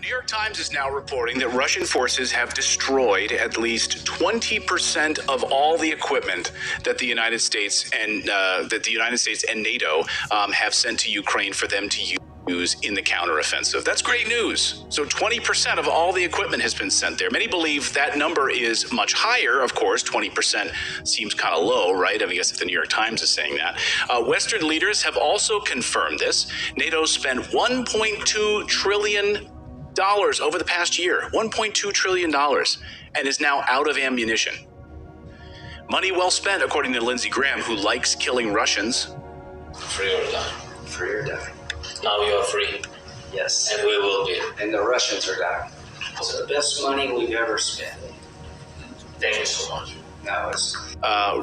York Times is now reporting that Russian forces have destroyed at least 20% of all the equipment that the United States and NATO have sent to Ukraine for them to use in the counteroffensive. That's great news. So 20% of all the equipment has been sent there. Many believe that number is much higher. Of course, 20% seems kind of low, right? I guess if the New York Times is saying that. Western leaders have also confirmed this. NATO spent $1.2 trillion over the past year, $1.2 trillion, and is now out of ammunition. Money well spent, according to Lindsey Graham, who likes killing Russians. Free or die. Free or die. Now you are free. Yes. And we will be. And the Russians are dying. It's the best money we've ever spent. Thank you so much. No, it's...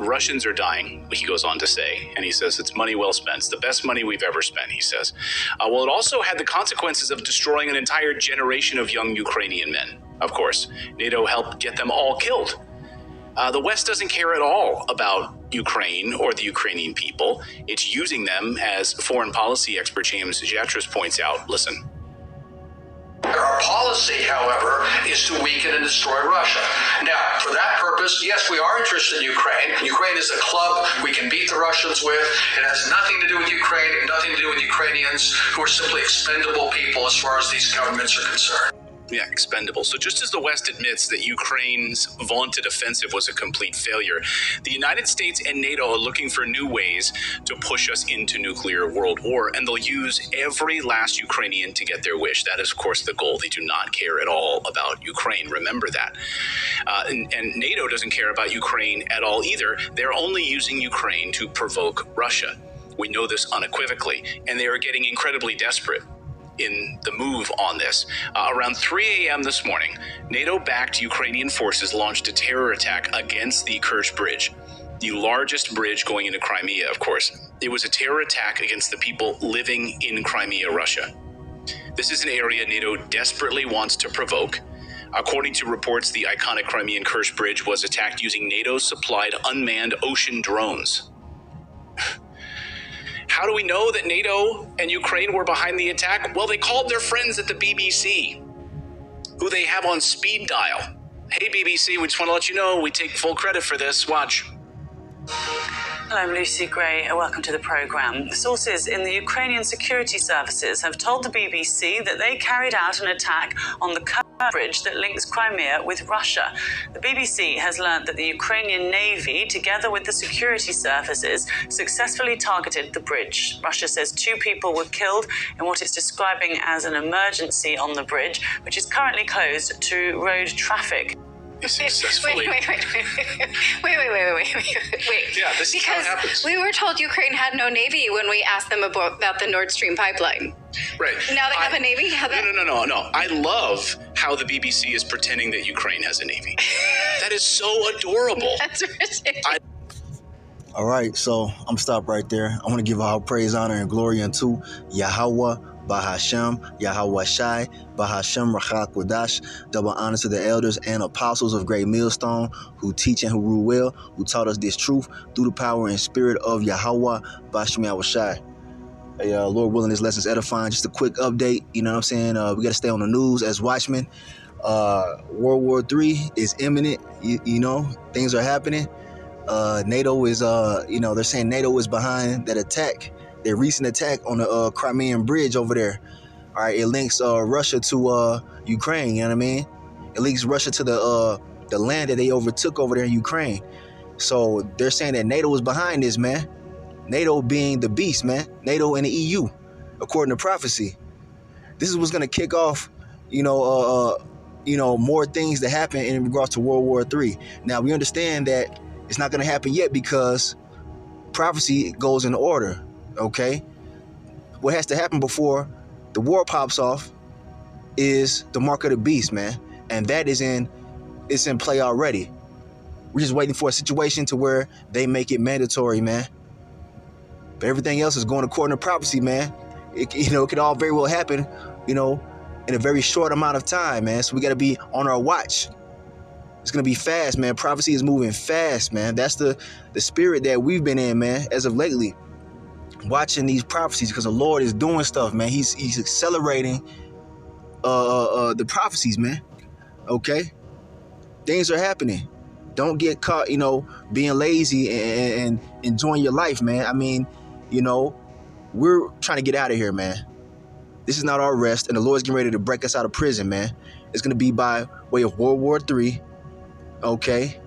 Russians are dying, he goes on to say, and he says it's money well spent. It's the best money we've ever spent, he says. Well, it also had the consequences of destroying an entire generation of young Ukrainian men. Of course, NATO helped get them all killed. The West doesn't care at all about Ukraine or the Ukrainian people. It's using them, as foreign policy expert James Jatras points out. Listen. Our policy, however, is to weaken and destroy Russia. Now, for that purpose, yes, we are interested in Ukraine. Ukraine is a club we can beat the Russians with. It has nothing to do with Ukraine, nothing to do with Ukrainians who are simply expendable people as far as these governments are concerned. Yeah, expendable. So just as the West admits that Ukraine's vaunted offensive was a complete failure, the United States and NATO are looking for new ways to push us into nuclear world war, and they'll use every last Ukrainian to get their wish. That is, of course, the goal. They do not care at all about Ukraine. Remember that. And NATO doesn't care about Ukraine at all either. They're only using Ukraine to provoke Russia. We know this unequivocally, and they are getting incredibly desperate in the move on this. Around 3 a.m. this morning, NATO-backed Ukrainian forces launched a terror attack against the Crimean Bridge, the largest bridge going into Crimea, of course. It was a terror attack against the people living in Crimea, Russia. This is an area NATO desperately wants to provoke. According to reports, the iconic Crimean Bridge was attacked using NATO-supplied unmanned ocean drones. How do we know that NATO and Ukraine were behind the attack? Well, they called their friends at the BBC, who they have on speed dial. Hey, BBC, we just want to let you know we take full credit for this. Watch. Hello, I'm Lucy Gray, and welcome to the programme. Sources in the Ukrainian security services have told the BBC that they carried out an attack on the bridge that links Crimea with Russia. The BBC has learned that the Ukrainian Navy, together with the security services, successfully targeted the bridge. Russia says 2 people were killed in what it's describing as an emergency on the bridge, which is currently closed to road traffic. Successfully. Wait. Yeah, this is how it happens. We were told Ukraine had no navy when we asked them about the Nord Stream pipeline. Right. Now they have a navy? No. I love how the BBC is pretending that Ukraine has a navy. That is so adorable. That's ridiculous. All right, so I'm stopped right there. I want to give all praise, honor, and glory unto Yahweh, Bahashem, Yahweh Shai, Bahashem Rachak Wadash. Double honor to the elders and apostles of Great Millstone who teach and who rule well, who taught us this truth through the power and spirit of Yahweh, Bahashem Yahweh Shai. Hey, Lord willing, this lesson's edifying. Just a quick update, you know what I'm saying? We got to stay on the news as watchmen. World War III is imminent. You know, things are happening. NATO is, they're saying NATO is behind that attack. Their recent attack on the Crimean Bridge over there. All right, it links Russia to Ukraine. You know what I mean? It links Russia to the land that they overtook over there in Ukraine. So they're saying that NATO is behind this, man. NATO being the beast, man. NATO and the EU, according to prophecy. This is what's gonna kick off, more things that happen in regards to World War III. Now we understand that it's not gonna happen yet because prophecy goes in order. Okay, what has to happen before the war pops off is the mark of the beast, man, and that it's in play already. We're just waiting for a situation to where they make it mandatory, man. But everything else is going according to prophecy, man. It could all very well happen, in a very short amount of time, man. So we got to be on our watch. It's gonna be fast, man. Prophecy is moving fast, man. That's the spirit that we've been in, man, as of lately. Watching these prophecies because the Lord is doing stuff, man. He's accelerating the prophecies, man. Okay, things are happening. Don't get caught, being lazy and enjoying your life, man. I mean, we're trying to get out of here, man. This is not our rest, and the Lord's getting ready to break us out of prison, man. It's going to be by way of World War III, okay?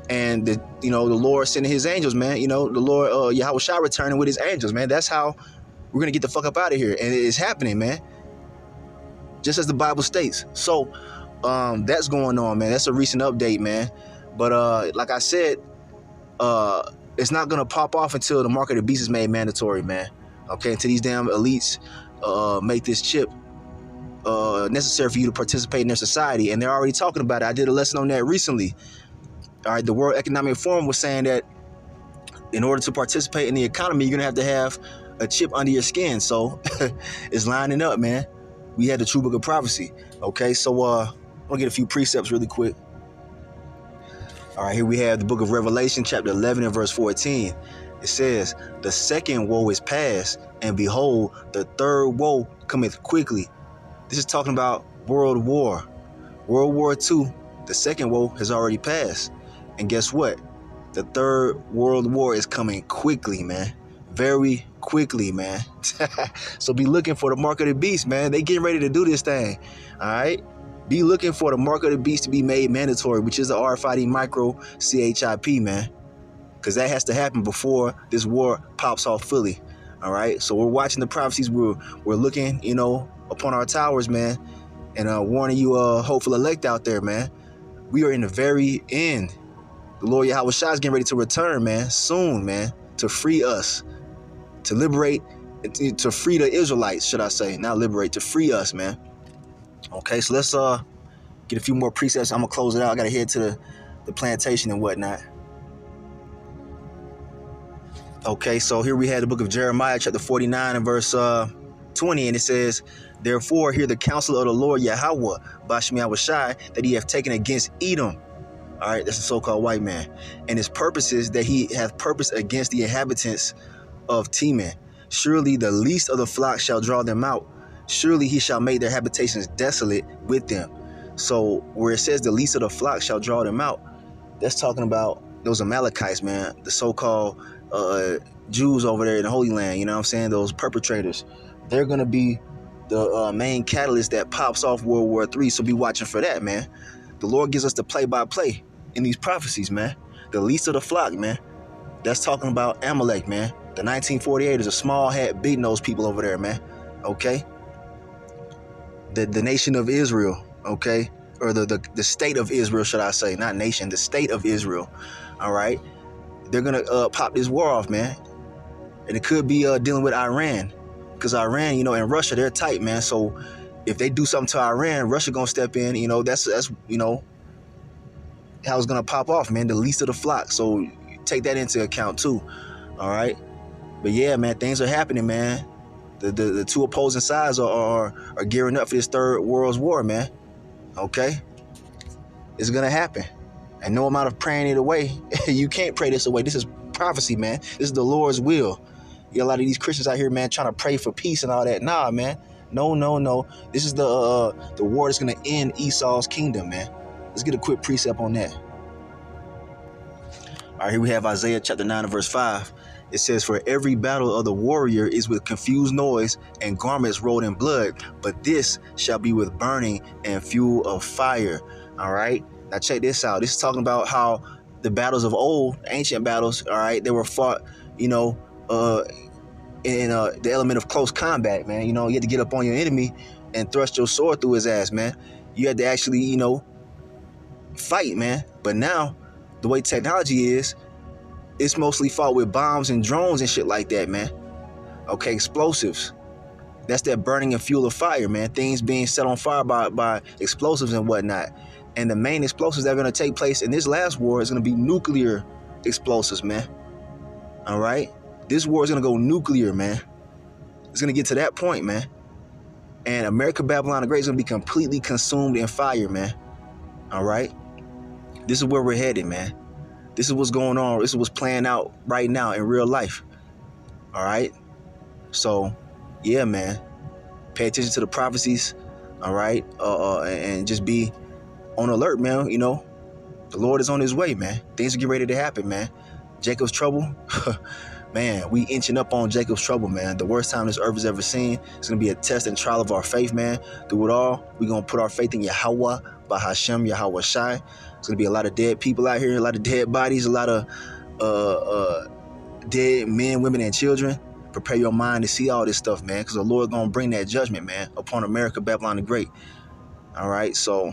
And, the Lord sending his angels, man. The Lord, Yahweh Shai returning with his angels, man. That's how we're going to get the fuck up out of here. And it's happening, man. Just as the Bible states. So, that's going on, man. That's a recent update, man. But like I said, it's not going to pop off until the mark of the beast is made mandatory, man. Okay, until these damn elites make this chip necessary for you to participate in their society. And they're already talking about it. I did a lesson on that recently. All right, the World Economic Forum was saying that in order to participate in the economy, you're going to have a chip under your skin. So it's lining up, man. We had the true book of prophecy. Okay, so I'm going to get a few precepts really quick. All right, here we have the book of Revelation, chapter 11 and verse 14. It says, the second woe is past, and behold, the third woe cometh quickly. This is talking about World War. World War II, the second woe has already passed. And guess what? The third world war is coming quickly, man. Very quickly, man. So be looking for the mark of the beast, man. They getting ready to do this thing. All right? Be looking for the mark of the beast to be made mandatory, which is the RFID micro CHIP, man. Because that has to happen before this war pops off fully. All right? So we're watching the prophecies. We're looking, upon our towers, man. And warning you, hopeful elect out there, man. We are in the very end. The Lord Yahweh Shai is getting ready to return, man, soon, man, to free us, to liberate, to free the Israelites, should I say, not liberate, to free us, man. Okay, so let's get a few more precepts. I'm going to close it out. I got to head to the plantation and whatnot. Okay, so here we have the book of Jeremiah, chapter 49 and verse 20, and it says, therefore, hear the counsel of the Lord Yahweh, Bashem Yahweh Shai, that he hath taken against Edom. All right, that's the so-called white man. And his purpose is that he hath purpose against the inhabitants of Teman. Surely the least of the flock shall draw them out. Surely he shall make their habitations desolate with them. So where it says the least of the flock shall draw them out, that's talking about those Amalekites, man. The so-called Jews over there in the Holy Land, you know what I'm saying? Those perpetrators. They're going to be the main catalyst that pops off World War III. So be watching for that, man. The Lord gives us the play-by-play in these prophecies, man. The least of the flock, man. That's talking about Amalek, man. The 1948 is a small hat beating those people over there, man. Okay? The nation of Israel, okay? Or the state of Israel, should I say. Not nation, the state of Israel. All right? They're going to pop this war off, man. And it could be dealing with Iran. Because Iran, and Russia, they're tight, man. So if they do something to Iran, Russia going to step in. That's how it's going to pop off, man. The least of the flock. So take that into account, too. All right? But, yeah, man, things are happening, man. The two opposing sides are gearing up for this third world war, man. Okay? It's going to happen. And no amount of praying it away. You can't pray this away. This is prophecy, man. This is the Lord's will. You got a lot of these Christians out here, man, trying to pray for peace and all that. Nah, man. No. This is the war that's going to end Esau's kingdom, man. Let's get a quick precept on that. All right, here we have Isaiah chapter 9 and verse 5. It says, for every battle of the warrior is with confused noise and garments rolled in blood, but this shall be with burning and fuel of fire. All right. Now check this out. This is talking about how the battles of old, ancient battles, all right, they were fought, in the element of close combat, man. You had to get up on your enemy and thrust your sword through his ass, man. You had to actually, fight, man. But now, the way technology is, it's mostly fought with bombs and drones and shit like that, man. Okay, explosives. That's that burning and fuel of fire, man. Things being set on fire by explosives and whatnot. And the main explosives that are going to take place in this last war is going to be nuclear explosives, man. All right? This war is going to go nuclear, man. It's going to get to that point, man. And America, Babylon the Great is going to be completely consumed in fire, man. All right? This is where we're headed, man. This is what's going on. This is what's playing out right now in real life. All right? So, yeah, man. Pay attention to the prophecies. All right, and just be on alert, man. You know, the Lord is on his way, man. Things are getting ready to happen, man. Jacob's trouble, man, we inching up on Jacob's trouble, man. The worst time this earth has ever seen. It's going to be a test and trial of our faith, man. Through it all, we're going to put our faith in Yahweh, Bahashem, Yahweh Shai. There's going to be a lot of dead people out here, a lot of dead bodies, a lot of dead men, women, and children. Prepare your mind to see all this stuff, man, because the Lord going to bring that judgment, man, upon America, Babylon the Great. All right, so,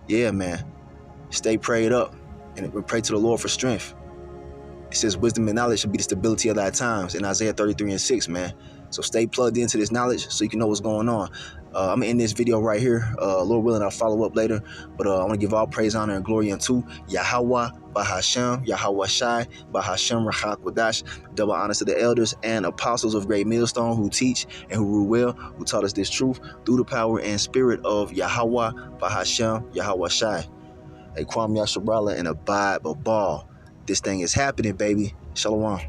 yeah, man. Stay prayed up and we pray to the Lord for strength. It says wisdom and knowledge should be the stability of thy times in Isaiah 33:6, man. So stay plugged into this knowledge so you can know what's going on. I'm going to end this video right here. Lord willing, I'll follow up later. But I want to give all praise, honor, and glory unto Yahweh, Bahashem, Yahweh Shai, Bahashem, Rachak Wadash. Double honors to the elders and apostles of Great Millstone who teach and who rule well, who taught us this truth through the power and spirit of Yahweh, Bahashem, Yahweh Shai. Hey, Kwame Yashabrala and Abide Babal. This thing is happening, baby. Shalom.